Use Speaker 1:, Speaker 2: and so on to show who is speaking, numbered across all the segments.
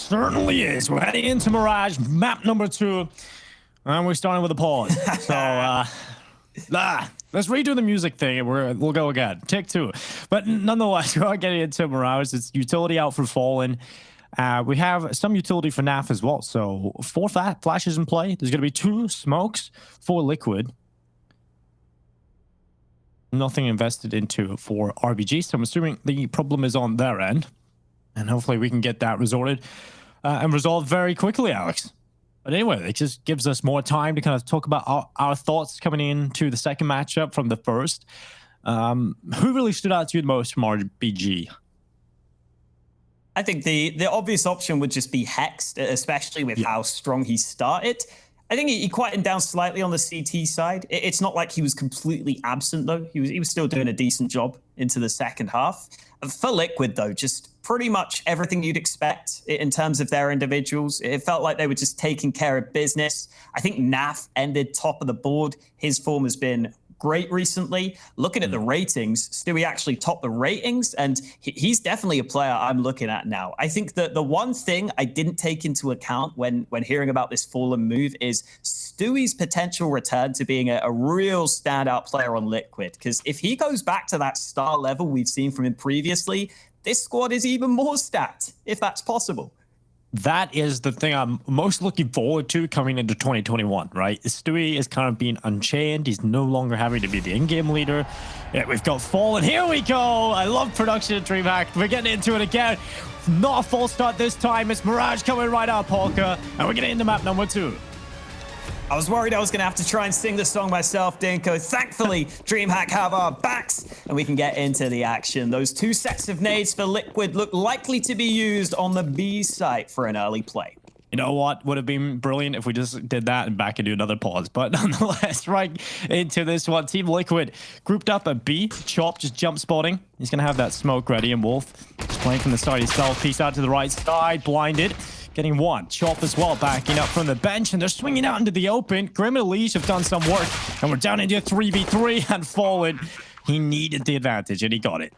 Speaker 1: certainly is. We're heading into Mirage, map number 2, and we're starting with a pause. So, let's redo the music thing, and we'll go again. Take 2. But nonetheless, we're getting into Mirage. It's utility out for Fallen. We have some utility for NAF as well. So 4 flashes in play. There's going to be 2 smokes for Liquid. Nothing invested into for RBG. So I'm assuming the problem is on their end. And hopefully we can get that resolved very quickly, Alex. But anyway, it just gives us more time to kind of talk about our thoughts coming into the second matchup from the first. Who really stood out to you the most from RBG?
Speaker 2: I think the obvious option would just be Hex, especially with how strong he started. I think he quietened down slightly on the CT side. It's not like he was completely absent, though. He was still doing a decent job into the second half. For Liquid, though, just pretty much everything you'd expect in terms of their individuals. It felt like they were just taking care of business. I think NAF ended top of the board. His form has been great recently. Looking at the ratings, Stewie actually topped the ratings, and he's definitely a player I'm looking at now. I think that the one thing I didn't take into account when hearing about this Fallen move is Stewie's potential return to being a real standout player on Liquid. Because if he goes back to that star level we've seen from him previously, this squad is even more stacked, if that's possible.
Speaker 1: That is the thing I'm most looking forward to coming into 2021, right? Stewie is kind of being unchained. He's no longer having to be the in-game leader. Yeah, we've got Fallen. Here we go. I love production at DreamHack. We're getting into it again. Not a false start this time. It's Mirage coming right out, Polka. And we're getting into map number 2.
Speaker 2: I was worried I was going to have to try and sing the song myself, Dinko. Thankfully, DreamHack have our backs, and we can get into the action. Those 2 sets of nades for Liquid look likely to be used on the B site for an early play.
Speaker 1: You know what would have been brilliant if we just did that and back into another pause. But nonetheless, right into this one. Team Liquid grouped up at B. Chop just jump spotting. He's going to have that smoke ready, and Wolf just playing from the side himself. Piece out to the right side, blinded. Getting one. Chop as well, backing up from the bench, and they're swinging out into the open. Grim and Elise have done some work, and we're down into a 3v3, and Fallen, he needed the advantage, and he got it.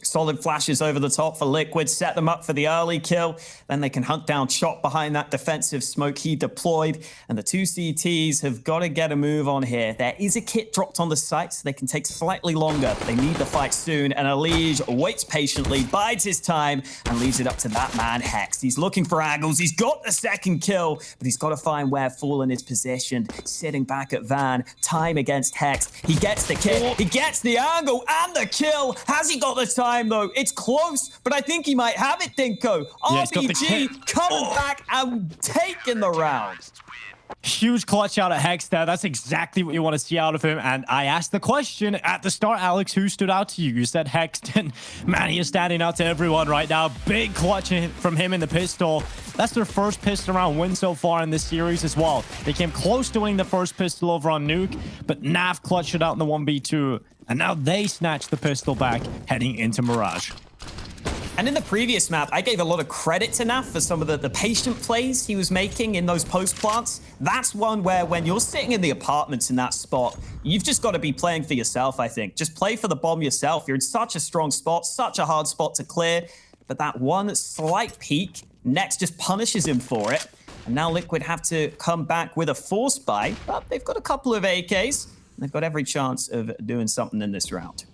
Speaker 2: Solid flashes over the top for Liquid, set them up for the early kill. Then they can hunt down Chop behind that defensive smoke he deployed. And the 2 CTs have got to get a move on here. There is a kit dropped on the site, so they can take slightly longer. But they need the fight soon. And Elige waits patiently, bides his time, and leaves it up to that man, Hex. He's looking for angles. He's got the second kill, but he's got to find where Fallen is positioned. Sitting back at Van, time against Hex. He gets the kick. He gets the angle and the kill. Has he got the time, though? It's close, but I think he might have it, Dinko.
Speaker 1: Yeah,
Speaker 2: RBG coming back and taking the round.
Speaker 1: Huge clutch out of Hex there. That's exactly what you want to see out of him. And I asked the question at the start, Alex, who stood out to you? You said Hex, and man, he is standing out to everyone right now. Big clutch from him in the pistol. That's their first pistol round win so far in this series as well. They came close to winning the first pistol over on Nuke, but NAF clutched it out in the 1v2. And now they snatch the pistol back, heading into Mirage.
Speaker 2: And in the previous map, I gave a lot of credit to NAF for some of the patient plays he was making in those post plants. That's one where when you're sitting in the apartments in that spot, you've just got to be playing for yourself, I think. Just play for the bomb yourself. You're in such a strong spot, such a hard spot to clear. But that one slight peek, Next just punishes him for it. And now Liquid have to come back with a force buy, but they've got a couple of AKs. They've got every chance of doing something in this round.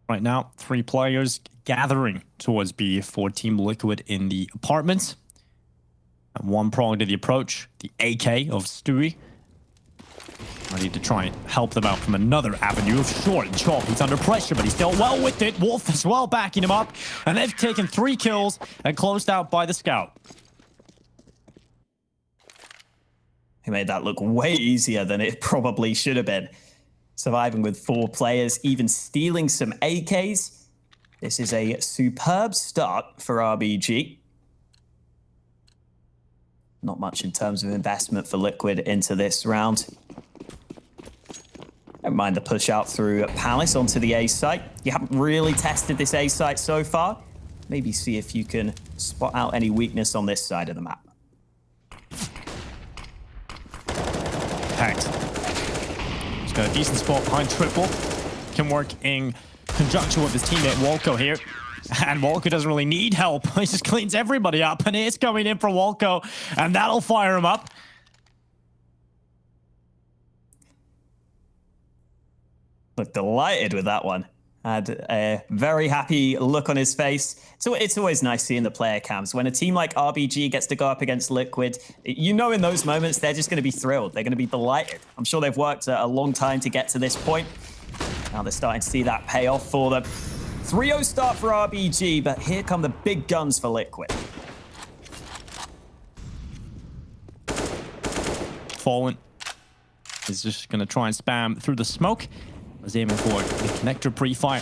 Speaker 1: Right now, 3 players gathering towards B for Team Liquid in the apartments. And 1 prong to the approach, the AK of Stewie. Ready to try and help them out from another avenue of short. Chop, he's under pressure, but he's still well with it. Wolf as well backing him up. And they've taken 3 kills and closed out by the scout.
Speaker 2: He made that look way easier than it probably should have been. Surviving with 4 players, even stealing some AKs. This is a superb start for RBG. Not much in terms of investment for Liquid into this round. Don't mind the push out through Palace onto the A site. You haven't really tested this A site so far. Maybe see if you can spot out any weakness on this side of the map.
Speaker 1: Hex Got a decent spot behind triple. Can work in conjunction with his teammate Walco here. And Walco doesn't really need help. He just cleans everybody up, and it's going in for Walco, and that'll fire him up.
Speaker 2: Look delighted with that one. Had a very happy look on his face. So it's always nice seeing the player cams. When a team like RBG gets to go up against Liquid, you know in those moments, they're just going to be thrilled. They're going to be delighted. I'm sure they've worked a long time to get to this point. Now they're starting to see that pay off for them. 3-0 start for RBG, but here come the big guns for Liquid.
Speaker 1: Fallen is just going to try and spam through the smoke. Was aiming for the connector pre-fire.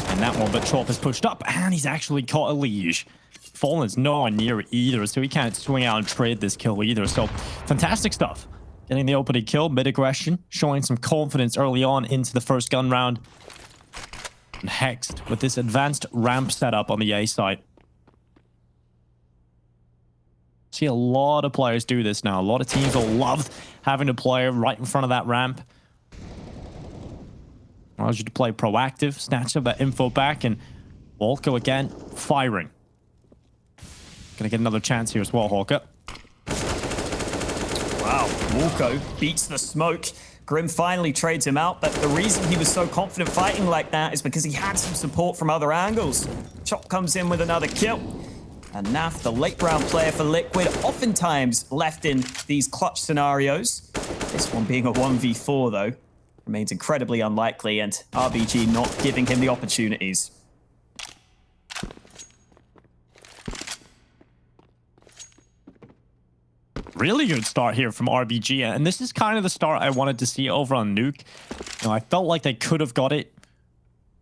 Speaker 1: And that one, but Chop is pushed up, and he's actually caught a Liege. Fallen's nowhere near it either, so he can't swing out and trade this kill either. So, fantastic stuff. Getting the opening kill, mid-aggression, showing some confidence early on into the first gun round. And Hexed with this advanced ramp setup on the A side. See a lot of players do this now. A lot of teams will love having a player right in front of that ramp. Allows you to play proactive, snatch up that info back, and Walco again firing. Gonna get another chance here as well, Hawker.
Speaker 2: Wow, Walco beats the smoke. Grim finally trades him out, but the reason he was so confident fighting like that is because he had some support from other angles. Chop comes in with another kill. And Naf, the late round player for Liquid, oftentimes left in these clutch scenarios. This one being a 1v4 though. Remains incredibly unlikely, and RBG not giving him the opportunities.
Speaker 1: Really good start here from RBG, and this is kind of the start I wanted to see over on Nuke. You know, I felt like they could have got it,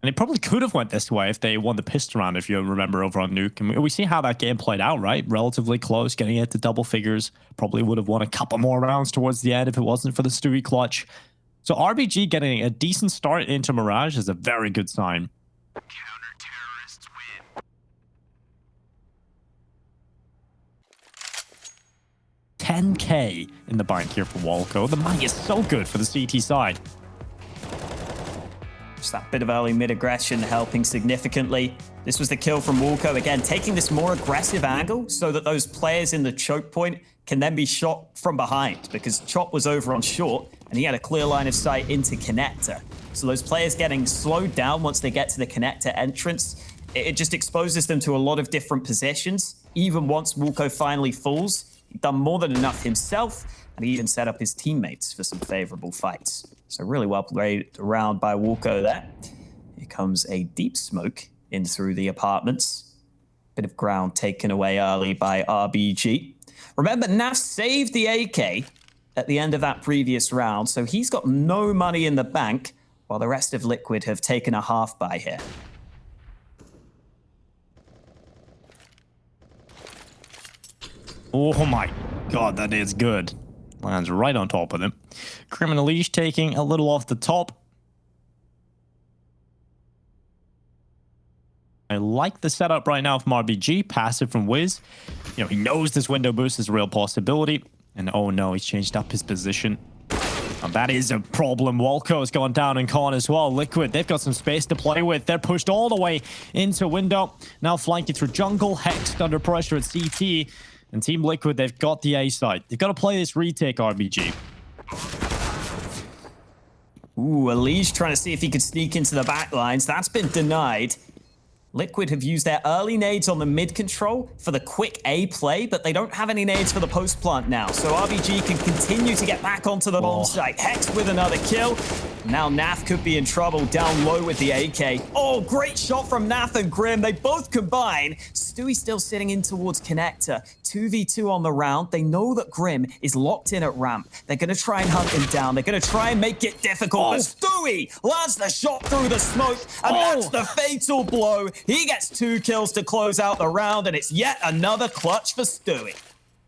Speaker 1: and they probably could have went this way if they won the pistol round, if you remember, over on Nuke. And we see how that game played out, right? Relatively close, getting it to double figures. Probably would have won a couple more rounds towards the end if it wasn't for the Stewie clutch. So RBG getting a decent start into Mirage is a very good sign.
Speaker 3: Counter-terrorists win.
Speaker 1: 10K in the bank here for Walco. The money is so good for the CT side.
Speaker 2: Just that bit of early mid-aggression helping significantly. This was the kill from Walco, again, taking this more aggressive angle so that those players in the choke point can then be shot from behind, because Chop was over on short and he had a clear line of sight into connector. So those players getting slowed down once they get to the connector entrance, it just exposes them to a lot of different positions. Even once Walco finally falls, he'd done more than enough himself, and he even set up his teammates for some favorable fights. So really well played around by Walco there. Here comes a deep smoke in through the apartments. Bit of ground taken away early by RBG. Remember, Naf saved the AK at the end of that previous round, so he's got no money in the bank, while the rest of Liquid have taken a half buy here.
Speaker 1: Oh my god, that is good. Lands right on top of them. Criminal Leash taking a little off the top. I like the setup right now from RBG. Passive from Wiz. You know, he knows this window boost is a real possibility. And oh no, he's changed up his position. And that is a problem. Walco has gone down in con as well. Liquid, they've got some space to play with. They're pushed all the way into window. Now flanking through jungle. Hexed under pressure at CT. And Team Liquid, they've got the A side. They've got to play this retake, RBG.
Speaker 2: Ooh, Elige trying to see if he could sneak into the back lines. That's been denied. Liquid have used their early nades on the mid control for the quick A play, but they don't have any nades for the post plant now. So RBG can continue to get back onto the bomb site. Hex with another kill. Now Naf could be in trouble down low with the AK. Oh, great shot from Naf and Grim. They both combine. Stewie still sitting in towards connector. 2v2 on the round. They know that Grim is locked in at ramp. They're going to try and hunt him down. They're going to try and make it difficult. But Stewie lands the shot through the smoke, and that's the fatal blow. He gets 2 kills to close out the round, and it's yet another clutch for Stewie.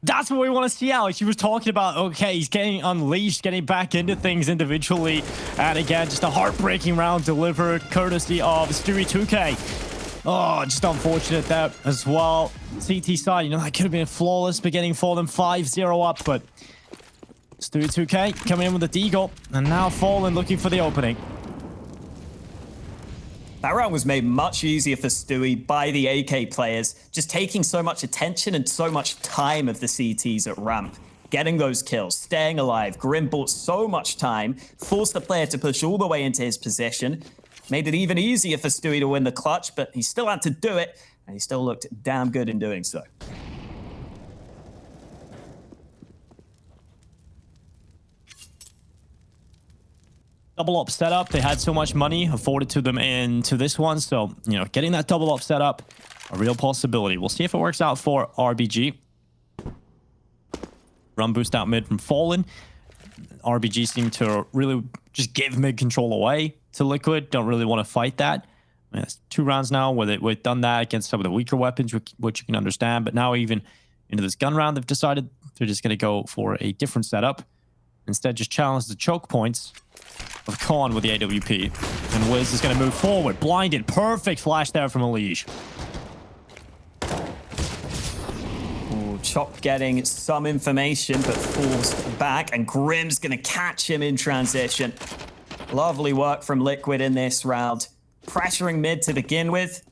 Speaker 1: That's what we want to see, Alex. He was talking about, okay, he's getting unleashed, getting back into things individually. And again, just a heartbreaking round delivered courtesy of Stewie 2K. Oh, just unfortunate that as well. CT side, you know, that could have been flawless beginning for them. 5-0 up, but Stu 2K coming in with a deagle, and now Fallen looking for the opening.
Speaker 2: That round was made much easier for Stewie by the AK players, just taking so much attention and so much time of the CTs at ramp. Getting those kills, staying alive. Grim bought so much time, forced the player to push all the way into his position, made it even easier for Stewie to win the clutch, but he still had to do it, and he still looked damn good in doing so.
Speaker 1: Double up setup. They had so much money afforded to them into this one. So, you know, getting that double up setup, a real possibility. We'll see if it works out for RBG. Run boost out mid from Fallen. RBG seem to really just give mid control away to Liquid. Don't really want to fight that. I mean, it's 2 rounds now where they've done that against some of the weaker weapons, which you can understand. But now even into this gun round, they've decided they're just going to go for a different setup. Instead, just challenge the choke points of Khan with the AWP. And Wiz is going to move forward. Blinded. Perfect flash there from Mirage.
Speaker 2: Chop getting some information, but forced back. And Grim's going to catch him in transition. Lovely work from Liquid in this round. Pressuring mid to begin with.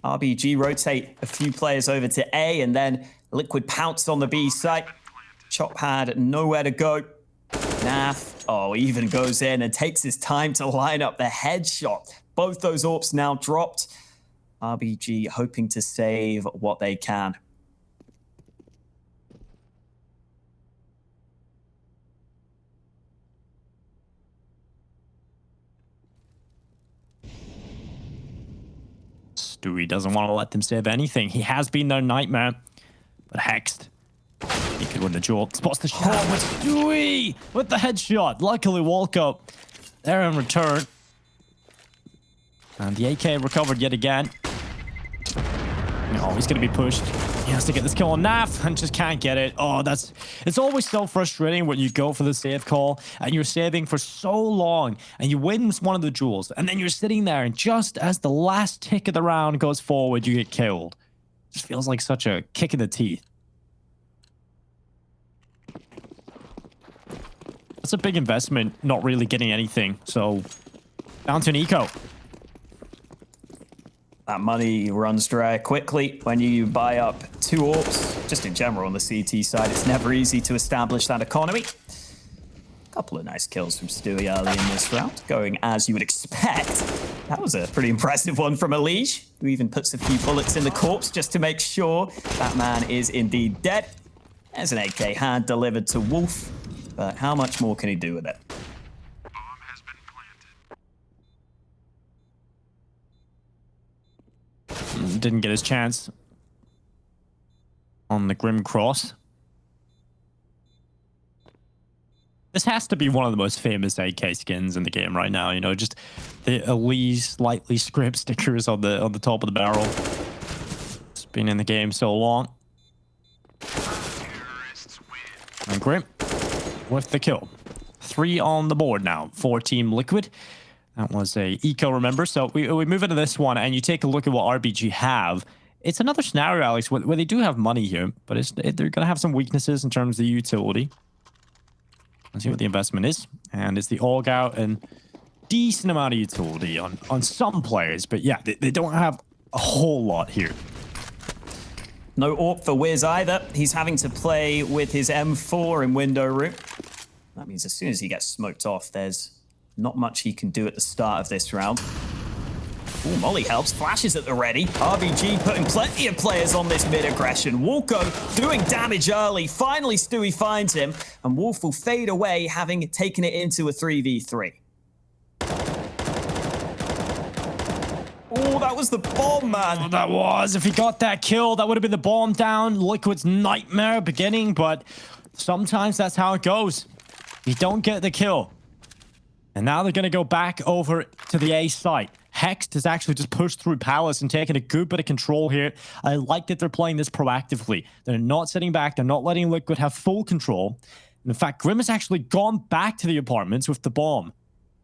Speaker 2: RBG rotate a few players over to A, and then Liquid pounce on the B site. Chop had nowhere to go. Naf, even goes in and takes his time to line up the headshot. Both those AWPs now dropped. RBG hoping to save what they can.
Speaker 1: Stewie doesn't want to let them save anything. He has been their nightmare, but Hexed, he could win the duel. Spots the shot with Stewie with the headshot. Luckily, Walco there in return. And the AK recovered yet again. Oh, he's going to be pushed. He has to get this kill on Naf and just can't get it. Oh, it's always so frustrating when you go for the save call and you're saving for so long and you win one of the duels and then you're sitting there and just as the last tick of the round goes forward, you get killed. It just feels like such a kick in the teeth. That's a big investment, not really getting anything. So, down to an eco.
Speaker 2: That money runs dry quickly when you buy up 2 AWPs. Just in general on the CT side, it's never easy to establish that economy. Couple of nice kills from Stewie early in this round, going as you would expect. That was a pretty impressive one from Mirage, who even puts a few bullets in the corpse just to make sure that man is indeed dead. There's an AK hand delivered to Wolf, but how much more can he do with it?
Speaker 3: Bomb has been planted.
Speaker 1: Didn't get his chance on the Grim Cross. This has to be one of the most famous AK skins in the game right now. You know, just the Elise slightly script stickers on the top of the barrel. It's been in the game so long. And Grim with the kill. 3 on the board now for Team Liquid. That was a eco, remember? So we move into this one, and you take a look at what RBG have. It's another scenario, Alex, where they do have money here, but they're going to have some weaknesses in terms of the utility. Let's see what the investment is. And it's the AUG out and decent amount of utility on some players. But yeah, they don't have a whole lot here.
Speaker 2: No AWP for Wiz either. He's having to play with his M4 in window room. That means as soon as he gets smoked off, there's not much he can do at the start of this round. Ooh, Molly helps, flashes at the ready. RBG putting plenty of players on this mid-aggression. Walko doing damage early. Finally, Stewie finds him, and Wolf will fade away, having taken it into a 3v3. Oh, that was the bomb, man.
Speaker 1: Oh, that was. If he got that kill, that would have been the bomb down. Liquid's nightmare beginning, but sometimes that's how it goes. You don't get the kill. And now they're going to go back over to the A site. Hext has actually just pushed through Palace and taken a good bit of control here. I like that they're playing this proactively. They're not sitting back. They're not letting Liquid have full control. And in fact, Grim has actually gone back to the apartments with the bomb,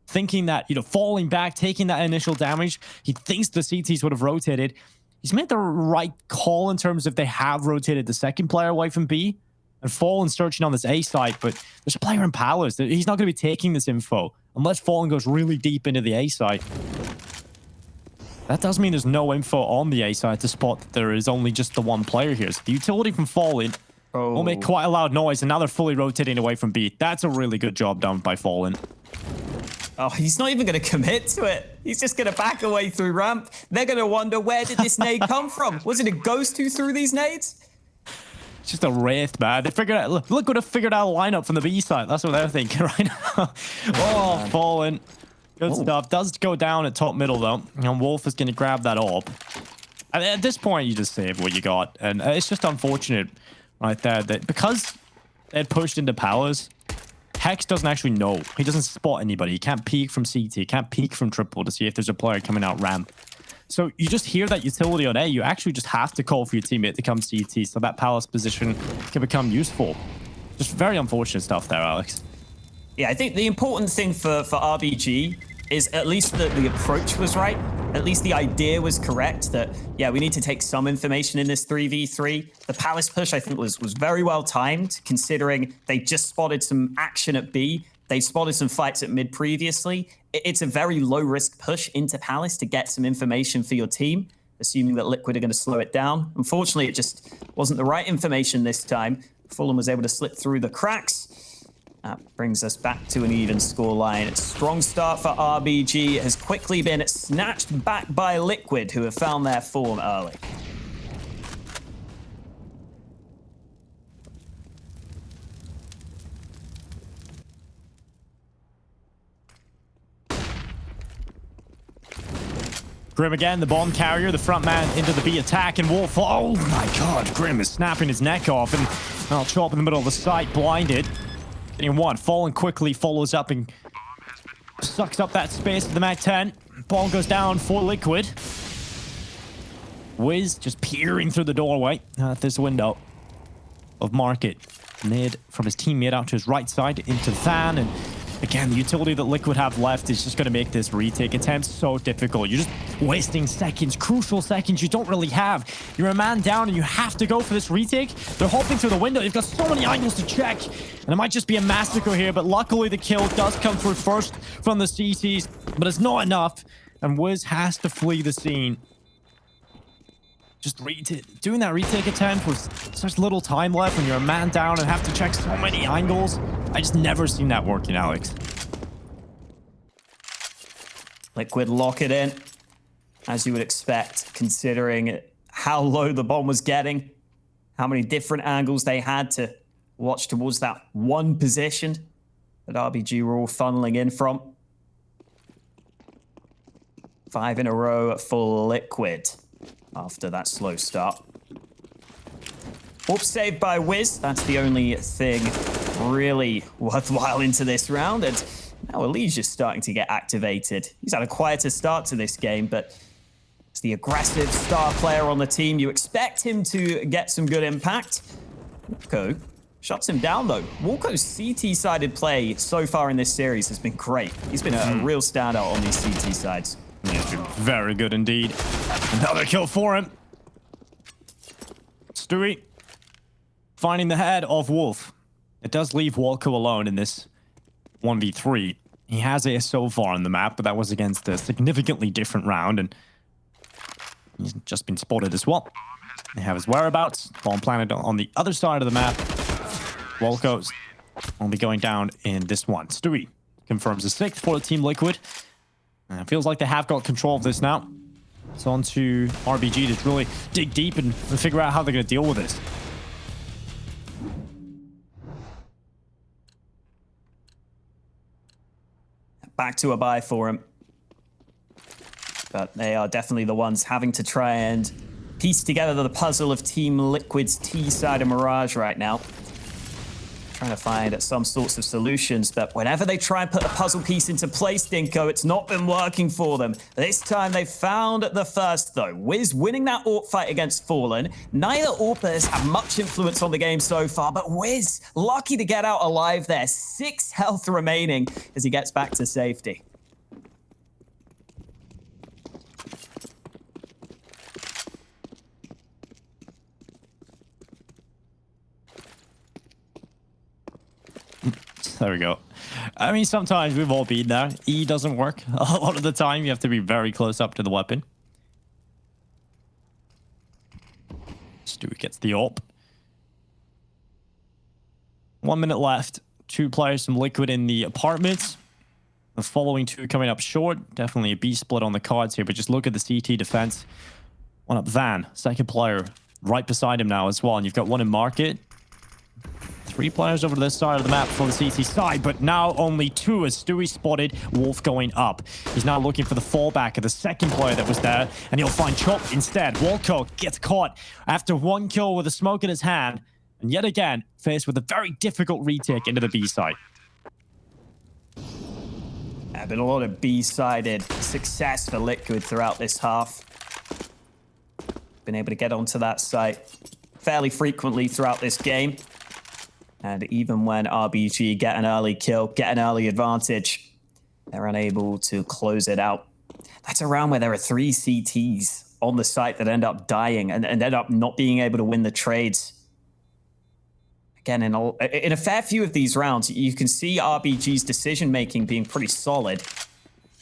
Speaker 1: thinking that, you know, falling back, taking that initial damage. He thinks the CTs would have rotated. He's made the right call in terms of they have rotated the second player away from B. And Fallen searching on this A side, but there's a player in Palace. He's not going to be taking this info unless Fallen goes really deep into the A side. That does mean there's no info on the A side to spot that there is only just the one player here. So the utility from Fallen will make quite a loud noise, and now they're fully rotating away from B. That's a really good job done by Fallen.
Speaker 2: Oh, he's not even going to commit to it. He's just going to back away through ramp. They're going to wonder, where did this nade come from? Was it a ghost who threw these nades?
Speaker 1: It's just a wraith, man. They figured out, look what they figured out a lineup from the B side. That's what they're thinking right now. Oh, Fallen. Good stuff. Does go down at top middle, though. And Wolf is going to grab that orb. And at this point, you just save what you got. And it's just unfortunate right there that because they had pushed into Palace, Hex doesn't actually know. He doesn't spot anybody. He can't peek from CT. He can't peek from triple to see if there's a player coming out ramp. So you just hear that utility on A. You actually just have to call for your teammate to come CT so that Palace position can become useful. Just very unfortunate stuff there, Alex.
Speaker 2: Yeah, I think the important thing for RBG is at least that the approach was right. At least the idea was correct that, yeah, we need to take some information in this 3v3. The Palace push, I think, was very well timed, considering they just spotted some action at B. They spotted some fights at mid previously. It's a very low-risk push into Palace to get some information for your team, assuming that Liquid are going to slow it down. Unfortunately, it just wasn't the right information this time. Fulham was able to slip through the cracks. That brings us back to an even scoreline. Strong start for RBG has quickly been snatched back by Liquid, who have found their form early.
Speaker 1: Grim again, the bomb carrier, the front man into the B attack, and Wolf. Oh my god, Grim is snapping his neck off, and I'll chop in the middle of the site, blinded. Getting one, Fallen quickly follows up and sucks up that space at the Mag 10. Ball goes down for Liquid. Wiz just peering through the doorway at this window of Market. Mid from his teammate out to his right side into Than, and again, the utility that Liquid have left is just going to make this retake attempt so difficult. You're just wasting seconds, crucial seconds you don't really have. You're a man down and you have to go for this retake. They're hopping through the window. You've got so many angles to check. And it might just be a massacre here, but luckily the kill does come through first from the CTs, but it's not enough. And Wiz has to flee the scene. Just doing that retake attempt with such little time left when you're a man down and have to check so many angles. I just never seen that working, Alex.
Speaker 2: Liquid lock it in, as you would expect, considering how low the bomb was getting, how many different angles they had to watch towards that one position that RBG were all funneling in from. 5 in a row for Liquid after that slow start. Orb saved by Wiz. That's the only thing really worthwhile into this round. And now Elijah's starting to get activated. He's had a quieter start to this game, but it's the aggressive star player on the team. You expect him to get some good impact. Walko shuts him down, though. Walko's CT-sided play so far in this series has been great. He's been a real standout on these CT sides.
Speaker 1: Yeah, very good indeed. Another kill for him. Stewie finding the head of Wolf. It does leave Walko alone in this 1v3. He has a so far on the map, but that was against a significantly different round, and he's just been spotted as well. They have his whereabouts. Bomb planted on the other side of the map. Walko's will be going down in this one. Stewie confirms the 6th for the Team Liquid. And it feels like they have got control of this now. It's on to RBG to really dig deep and figure out how they're going to deal with this.
Speaker 2: Back to a bye for him. But they are definitely the ones having to try and piece together the puzzle of Team Liquid's T side of Mirage right now. Trying to find some sorts of solutions, but whenever they try and put a puzzle piece into place, Dinko, it's not been working for them. This time they found the first, though. Wiz winning that AWP fight against Fallen. Neither AWPers have much influence on the game so far, but Wiz lucky to get out alive there. 6 health remaining as he gets back to safety.
Speaker 1: There we go. I mean, sometimes we've all been there. E doesn't work. A lot of the time, you have to be very close up to the weapon. Stewie gets the AWP. 1 minute left. 2 players from Liquid in the apartments. The following 2 coming up short. Definitely a B split on the cards here, but just look at the CT defense. One up Van, second player right beside him now as well. And you've got one in market. 3 players over to this side of the map from the CT side, but now only 2 as Stewie spotted Wolf going up. He's now looking for the fallback of the second player that was there, and he'll find Chop instead. Walco gets caught after 1 kill with a smoke in his hand, and yet again, faced with a very difficult retake into the B side.
Speaker 2: Been a lot of B-sided success for Liquid throughout this half. Been able to get onto that site fairly frequently throughout this game. And even when RBG get an early kill, get an early advantage, they're unable to close it out. That's a round where there are 3 CTs on the site that end up dying and end up not being able to win the trades. Again, in a fair few of these rounds, you can see RBG's decision-making being pretty solid.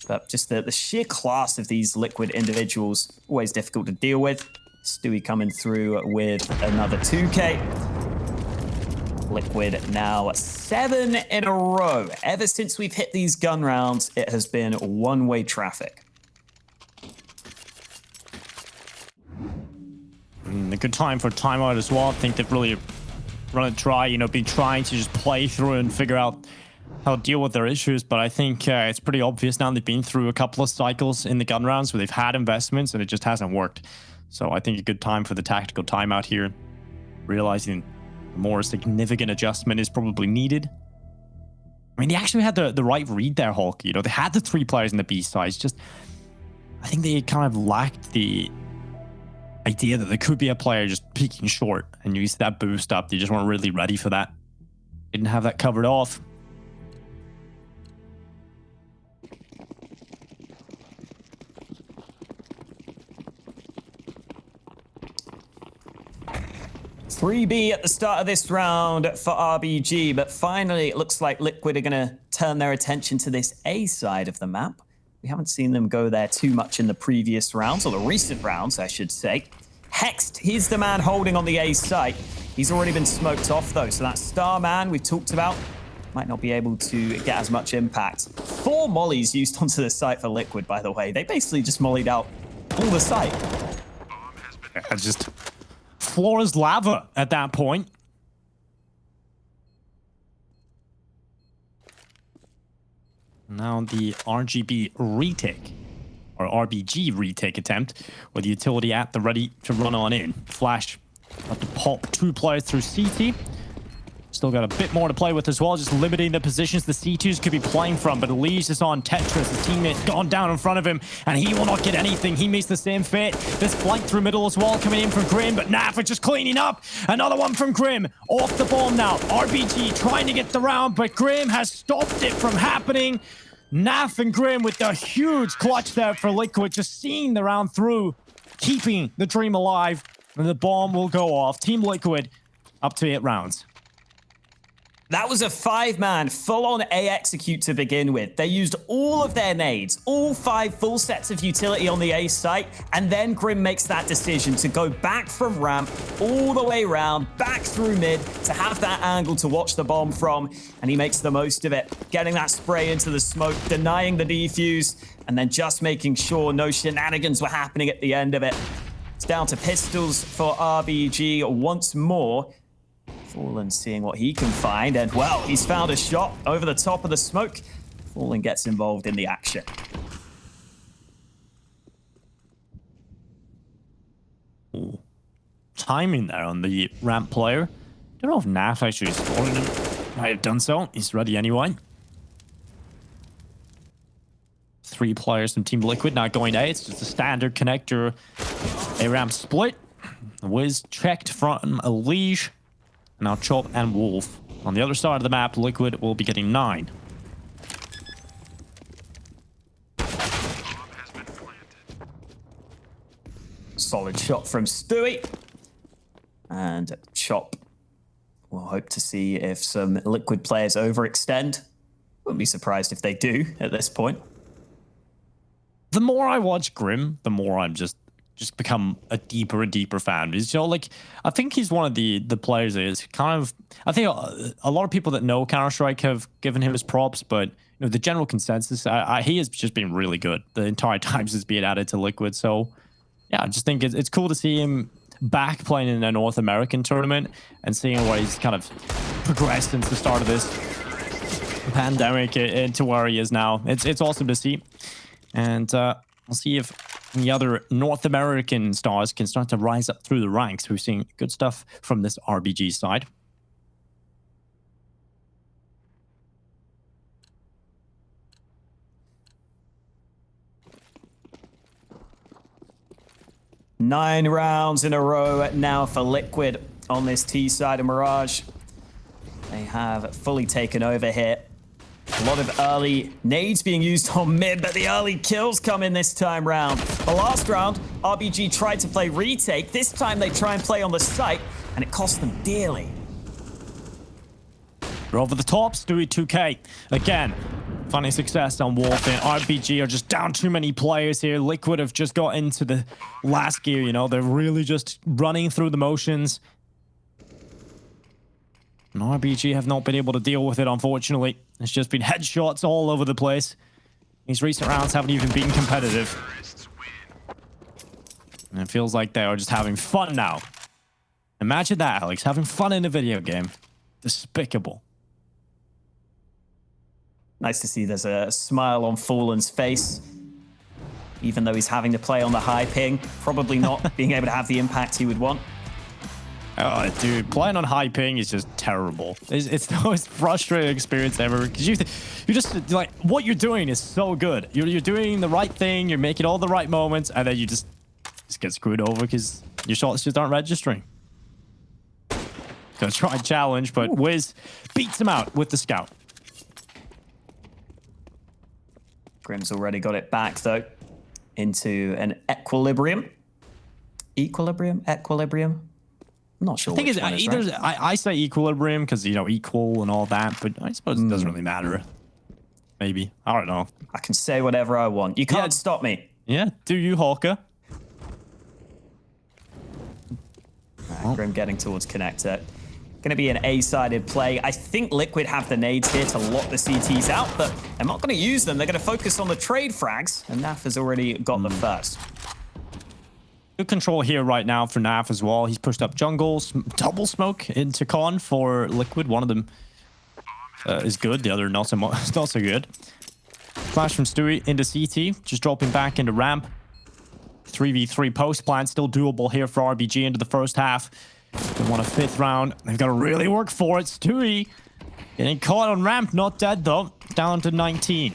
Speaker 2: But just the sheer class of these Liquid individuals, always difficult to deal with. Stewie coming through with another 2K. Liquid now 7 in a row. Ever since we've hit these gun rounds, it has been one-way traffic.
Speaker 1: A good time for timeout as well. I think they've really run a try, been trying to just play through and figure out how to deal with their issues. But I think it's pretty obvious now they've been through a couple of cycles in the gun rounds where they've had investments and it just hasn't worked. So I think a good time for the tactical timeout here, realizing a more significant adjustment is probably needed. I mean, they actually had the right read there, Hulk. They had the 3 players in the B side. It's just, I think they kind of lacked the idea that there could be a player just peeking short, and you see that boost up. They just weren't really ready for that. Didn't have that covered off.
Speaker 2: $3B at the start of this round for RBG, but finally it looks like Liquid are going to turn their attention to this A side of the map. We haven't seen them go there too much in the previous rounds, or the recent rounds, I should say. Hext, he's the man holding on the A site. He's already been smoked off, though, so that star man we've talked about might not be able to get as much impact. 4 mollies used onto the site for Liquid, by the way. They basically just mollied out all the site.
Speaker 1: Just floor is lava at that point. Now the RGB retake, or RBG retake attempt, with the utility at the ready to run on in. Flash about to pop 2 players through CT. Still got a bit more to play with as well, just limiting the positions the C2s could be playing from, but Elise is on Tetris. His teammate's gone down in front of him, and he will not get anything. He meets the same fate. This flank through middle as well, coming in from Grim, but Naf is just cleaning up. Another one from Grim, off the bomb now. RBG trying to get the round, but Grim has stopped it from happening. Naf and Grim with the huge clutch there for Liquid, just seeing the round through, keeping the dream alive, and the bomb will go off. Team Liquid up to 8 rounds.
Speaker 2: That was a 5-man full-on A execute to begin with. They used all of their nades, all 5 full sets of utility on the A site, and then Grim makes that decision to go back from ramp all the way around, back through mid, to have that angle to watch the bomb from, and he makes the most of it, getting that spray into the smoke, denying the defuse, and then just making sure no shenanigans were happening at the end of it. It's down to pistols for RBG once more. Fallen seeing what he can find, and well, he's found a shot over the top of the smoke. Fallen gets involved in the action.
Speaker 1: Ooh. Timing there on the ramp player. Don't know if Naf actually scored him. Might have done so. He's ready anyway. 3 players from Team Liquid now going A. It's just a standard connector. A ramp split. Wiz checked from Elige. Now Chop and Wolf. On the other side of the map, Liquid will be getting 9.
Speaker 2: Solid shot from Stewie. And Chop We'll hope to see if some Liquid players overextend. Wouldn't be surprised if they do at this point.
Speaker 1: The more I watch Grim, the more I'm just become a deeper and deeper fan. He's, you know, like, I think he's one of the players that is kind of, I think a lot of people that know Counter-Strike have given him his props, but you know, the general consensus, he has just been really good the entire time since being added to Liquid. So yeah, I just think it's cool to see him back playing in a North American tournament and seeing where he's kind of progressed since the start of this pandemic into where he is now. It's awesome to see. And we'll see if the other North American stars can start to rise up through the ranks. We've seen good stuff from this RBG side.
Speaker 2: Nine rounds in a row now for Liquid on this T side of Mirage. They have fully taken over here. A lot of early nades being used on mid, but the early kills come in this time round. The last round, RBG tried to play retake. This time they try and play on the site, and it cost them dearly.
Speaker 1: We're over the top, Stewie 2K. Again, finding success on Wolf, and RBG are just down too many players here. Liquid have just got into the last gear, you know. They're really just running through the motions. And RBG have not been able to deal with it, unfortunately. It's just been headshots all over the place. These recent rounds haven't even been competitive. And it feels like they are just having fun now. Imagine that, Alex, having fun in a video game. Despicable.
Speaker 2: Nice to see there's a smile on Fallen's face. Even though he's having to play on the high ping, probably not being able to have the impact he would want.
Speaker 1: Oh, dude, playing on high ping is just terrible. It's the most frustrating experience ever. Because you just, like, what you're doing is so good. You're doing the right thing, you're making all the right moments, and then you just get screwed over because your shots just aren't registering. Gonna try and challenge, but Wiz beats him out with the scout.
Speaker 2: Grim's already got it back, though, into an equilibrium. Equilibrium? I'm not sure.
Speaker 1: I think it's either right? I say equilibrium because, you know, equal and all that, but I suppose it doesn't really matter. Maybe. I don't know.
Speaker 2: I can say whatever I want. You can't stop me.
Speaker 1: Yeah, do you, Hawker?
Speaker 2: Grim getting towards connector. Going to be an A-sided play. I think Liquid have the nades here to lock the CTs out, but they're not going to use them. They're going to focus on the trade frags, and Naf has already got the first.
Speaker 1: Good control here right now for Naf as well. He's pushed up jungle, double smoke into con for Liquid. One of them is good, the other not so good. Flash from Stewie into CT, just dropping back into ramp. 3v3 post plant, still doable here for RBG into the first half. They want a fifth round. They've got to really work for it. Stewie getting caught on ramp, not dead though. Down to 19.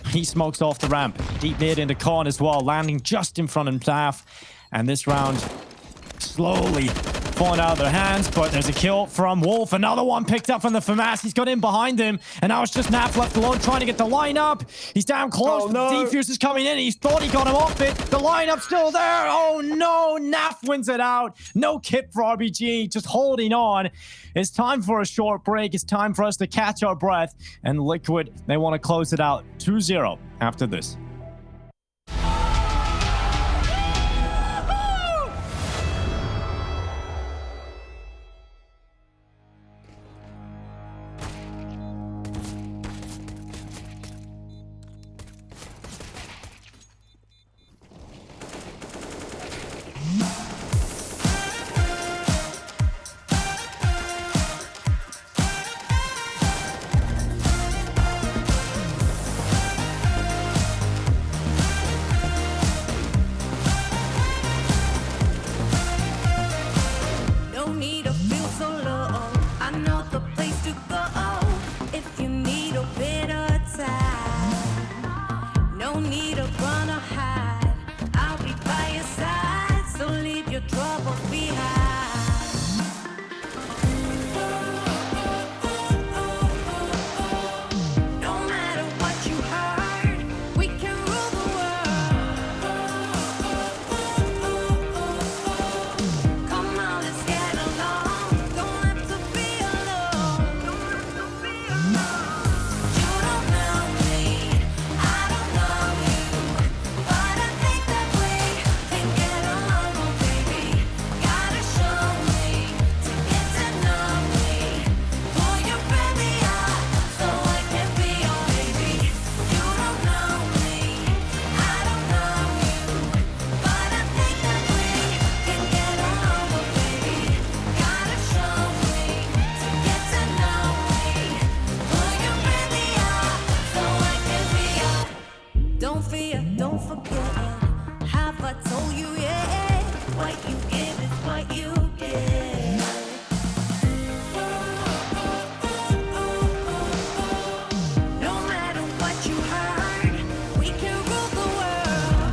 Speaker 1: He smokes off the ramp. Deep mid into con as well, landing just in front of Naf. And this round slowly falling out of their hands, but there's a kill from Wolf. Another one picked up from the FAMAS. He's got in behind him, and now it's just Naf left alone trying to get the lineup. He's down close.
Speaker 2: Oh, no.
Speaker 1: The defuse is coming in. He thought he got him off it. The lineup's still there. Oh no, Naf wins it out. No kip for RBG, just holding on. It's time for a short break. It's time for us to catch our breath. And Liquid, they want to close it out 2-0 after this.
Speaker 4: won't forget. Have I told you yet? What you give is what you get. No matter what you heard, we can rule the world.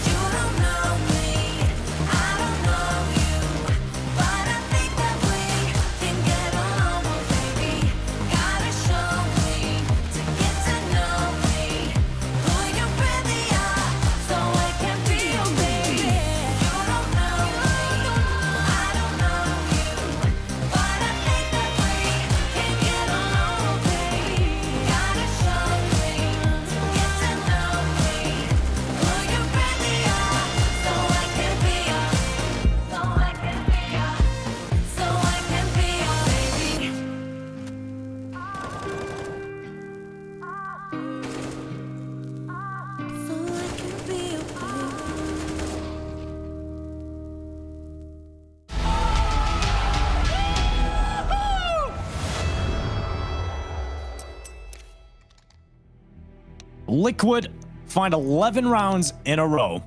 Speaker 4: You don't know me, I don't know you, but I think that we can get along, oh baby. Gotta show me to get to know me, who you really are, so I can be your baby. You don't know me, I don't know you, but I think that we can get along, oh baby. Gotta show me to get to know me, who you really are, so I can be your, so I can be your, so I can be your baby. So I can be your baby.
Speaker 1: Liquid find 11 rounds in a row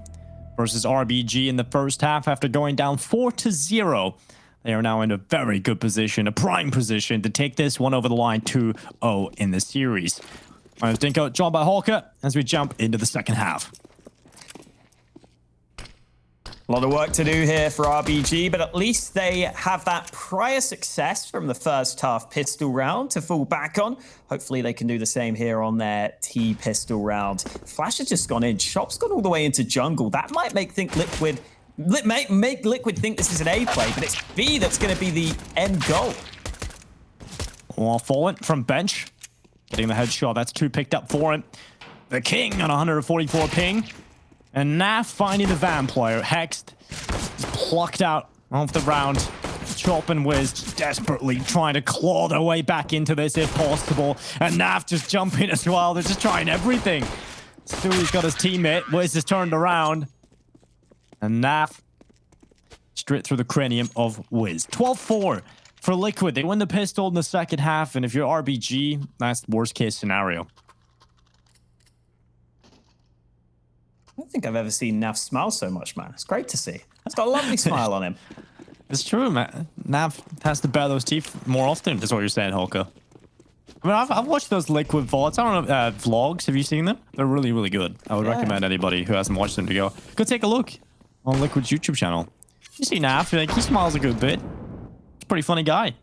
Speaker 1: versus RBG in the first half after going down 4-0. They are now in a very good position, a prime position to take this one over the line 2-0 in the series. My name is Dinko, joined by Hawker as we jump into the second half.
Speaker 2: A lot of work to do here for RBG, but at least they have that prior success from the first half pistol round to fall back on. Hopefully they can do the same here on their T pistol round. Flash has just gone in. Shop's gone all the way into jungle. That might make Liquid think this is an A play, but it's B that's going to be the end goal.
Speaker 1: Well, Fallen from bench, getting the headshot. That's 2 picked up for him. The King on 144 ping. And Naf finding the Van player. Hexed, just plucked out of the round. Chop and Wiz just desperately trying to claw their way back into this if possible. And Naf just jumping as well. They're just trying everything. Stewie's got his teammate. Wiz is turned around. And Naf straight through the cranium of Wiz. 12-4 for Liquid. They win the pistol in the second half. And if you're RBG, that's the worst case scenario.
Speaker 2: I don't think I've ever seen Nav smile so much, man. It's great to see. He's got a lovely smile on him.
Speaker 1: It's true, man. Nav has to bare those teeth more often, is what you're saying, Holka. I mean, I've watched those Liquid VODs. I don't know, vlogs. Have you seen them? They're really, really good. I would recommend anybody who hasn't watched them to go take a look on Liquid's YouTube channel. You see Nav, like, he smiles a good bit. He's a pretty funny guy.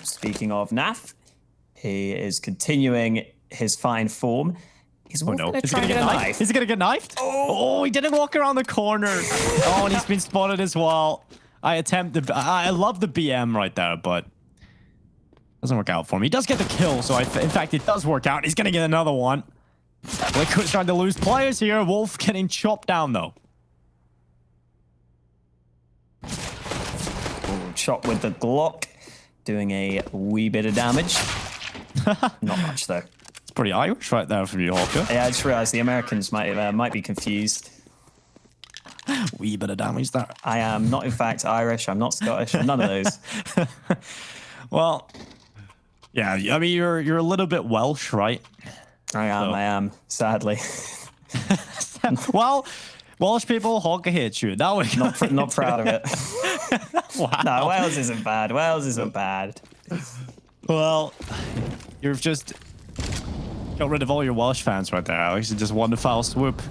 Speaker 2: Speaking of Naf, he is continuing his fine form. He's
Speaker 1: Oh no,
Speaker 2: gonna
Speaker 1: is he
Speaker 2: try
Speaker 1: gonna
Speaker 2: and
Speaker 1: get
Speaker 2: get a
Speaker 1: knifed? Is he gonna get knifed? Oh, he didn't walk around the corner. Oh, and he's been spotted as well. I love the BM right there, but doesn't work out for him. He does get the kill, so in fact, it does work out. He's gonna get another one. Liquid's starting to lose players here. Wolf getting chopped down though.
Speaker 2: Shot with the Glock, doing a wee bit of damage. Not much though.
Speaker 1: It's pretty Irish right there from you, Hawker.
Speaker 2: Yeah, I just realized the Americans might be confused.
Speaker 1: Wee bit of damage there.
Speaker 2: I am not, in fact, Irish. I'm not Scottish. I'm none of those.
Speaker 1: Well, yeah. I mean, you're a little bit Welsh, right?
Speaker 2: I am. Sadly,
Speaker 1: Well, Welsh people, Hawker hates you. That would
Speaker 2: not proud of it.
Speaker 1: wow.
Speaker 2: No, Wales isn't bad. Wales isn't bad.
Speaker 1: Well, you've just got rid of all your Welsh fans right there, Alex. In just one foul swoop.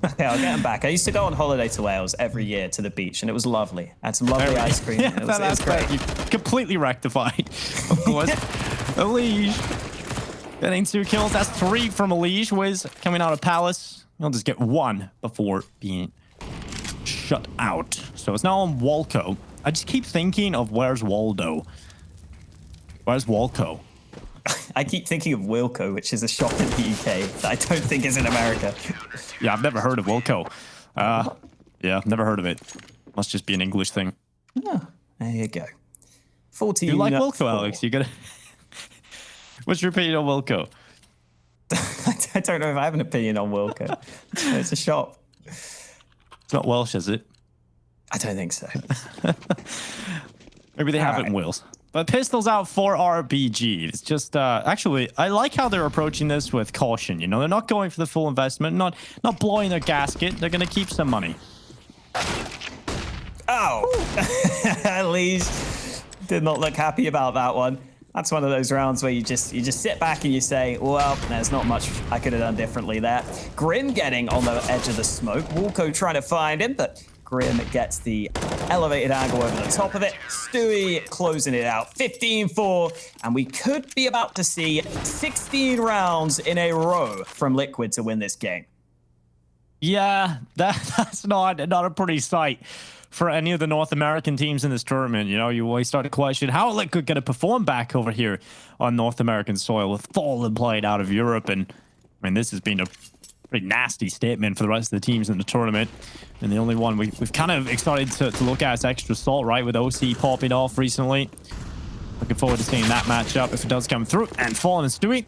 Speaker 2: Okay, I'll get them back. I used to go on holiday to Wales every year to the beach, and it was lovely. I had some lovely ice cream.
Speaker 1: Yeah,
Speaker 2: It was great.
Speaker 1: You completely rectified. Of course. Elige getting 2 kills. That's 3 from Elige. Wiz coming out of Palace. He'll just get 1 before being shut out. So it's now on Walco. I just keep thinking of where's Waldo? Where's Walco?
Speaker 2: I keep thinking of Wilco, which is a shop in the UK that I don't think is in America.
Speaker 1: Yeah, I've never heard of Wilco. Yeah, I've never heard of it. Must just be an English thing.
Speaker 2: Oh, there you go. 14.
Speaker 1: You like Wilco, Alex? You gotta. What's your opinion on Wilco?
Speaker 2: I don't know if I have an opinion on Wilco. It's a shop.
Speaker 1: It's not Welsh, is it?
Speaker 2: I don't think so.
Speaker 1: Maybe they have it in
Speaker 2: right.
Speaker 1: Wales. But pistols out for RBG. It's just actually, I like how they're approaching this with caution. You know, they're not going for the full investment, not blowing their gasket. They're going to keep some money.
Speaker 2: Oh, at least did not look happy about that one. That's one of those rounds where you just sit back and you say, well, there's not much I could have done differently there. Grim getting on the edge of the smoke. Walco trying to find him, but Grim gets the elevated angle over the top of it. Stewie closing it out, 15-4, and we could be about to see 16 rounds in a row from Liquid to win this game.
Speaker 1: Yeah, that's not a pretty sight for any of the North American teams in this tournament. You know, you always start to question how Liquid going to perform back over here on North American soil with Fallen played out of Europe. And I mean, this has been a pretty nasty statement for the rest of the teams in the tournament. And the only one we've kind of excited to look at is Extra Salt, right, with OC popping off recently. Looking forward to seeing that matchup if it does come through. And Fallen and Stewie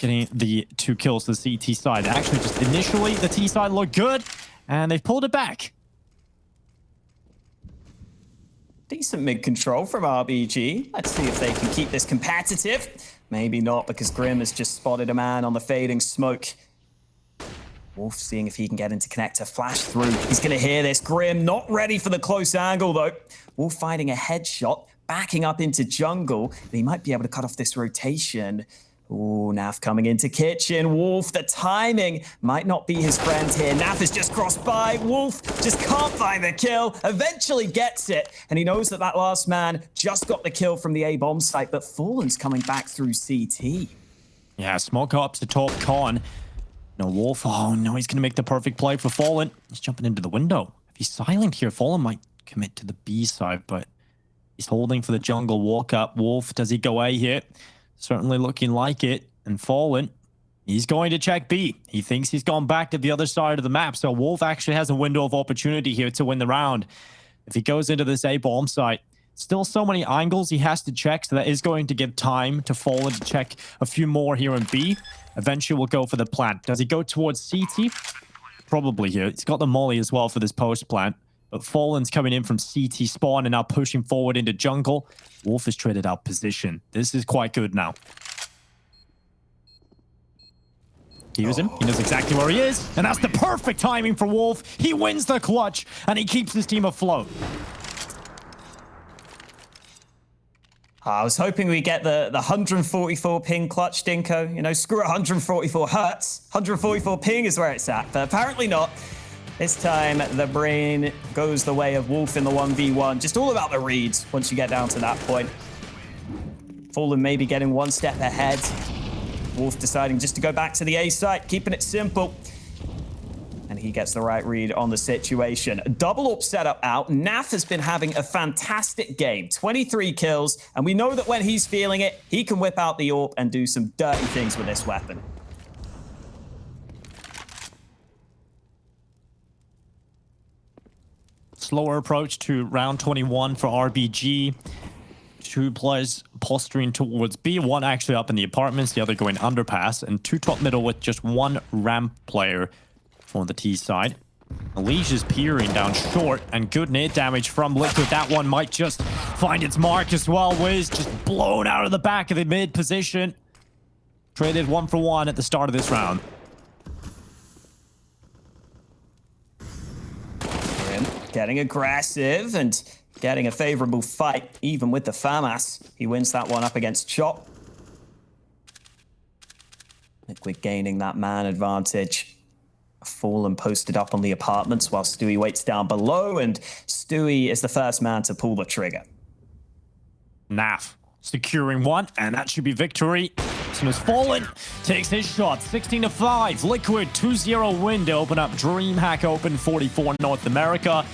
Speaker 1: getting the 2 kills to the CT side. Actually, just initially, the T side looked good, and they've pulled it back.
Speaker 2: Decent mid control from RBG. Let's see if they can keep this competitive. Maybe not, because Grim has just spotted a man on the fading smoke. Wolf seeing if he can get into connector. Flash through. He's going to hear this. Grim not ready for the close angle, though. Wolf finding a headshot, backing up into jungle. He might be able to cut off this rotation. Ooh, Naf coming into kitchen. Wolf, the timing might not be his friend here. Naf has just crossed by. Wolf just can't find the kill. Eventually gets it. And he knows that that last man just got the kill from the A-bomb site. But Fallen's coming back through CT.
Speaker 1: Yeah, smoke up to top con. No Wolf. Oh, no, he's going to make the perfect play for Fallen. He's jumping into the window. If he's silent here, Fallen might commit to the B side, but he's holding for the jungle walk up. Wolf, does he go A here? Certainly looking like it. And Fallen, he's going to check B. He thinks he's gone back to the other side of the map. So Wolf actually has a window of opportunity here to win the round. If he goes into this A-bomb site, still so many angles he has to check. So that is going to give time to Fallen to check a few more here in B. Eventually we'll go for the plant. Does he go towards CT? Probably here. He's got the molly as well for this post plant. But Fallen's coming in from CT spawn and now pushing forward into jungle. Wolf has traded out position. This is quite good now. Here's him. He knows exactly where he is. And that's the perfect timing for Wolf. He wins the clutch and he keeps his team afloat.
Speaker 2: I was hoping we get the 144 ping clutch, Dinko. You know, screw 144 hertz. 144 ping is where it's at, but apparently not. This time, the brain goes the way of Wolf in the 1v1. Just all about the reads once you get down to that point. Fallen maybe getting one step ahead. Wolf deciding just to go back to the A site, keeping it simple. And he gets the right read on the situation. Double up setup out. Naf has been having a fantastic game. 23 kills. And we know that when he's feeling it, he can whip out the AWP and do some dirty things with this weapon.
Speaker 1: Slower approach to round 21 for RBG. 2 players posturing towards B, 1 actually up in the apartments, the other going underpass, and 2 top middle with just 1 ramp player for the T side. Elige is peering down short, and good nade damage from Liquid. That one might just find its mark as well. Wiz just blown out of the back of the mid position. Traded 1 for 1 at the start of this round.
Speaker 2: Getting aggressive and getting a favorable fight, even with the FAMAS. He wins that one up against Chop. Liquid gaining that man advantage. Fallen posted up on the apartments while Stewie waits down below, and Stewie is the first man to pull the trigger.
Speaker 1: Naf securing 1, and that should be victory. As soon as Fallen takes his shot, 16-5. Liquid 2-0 win to open up DreamHack Open 44 North America.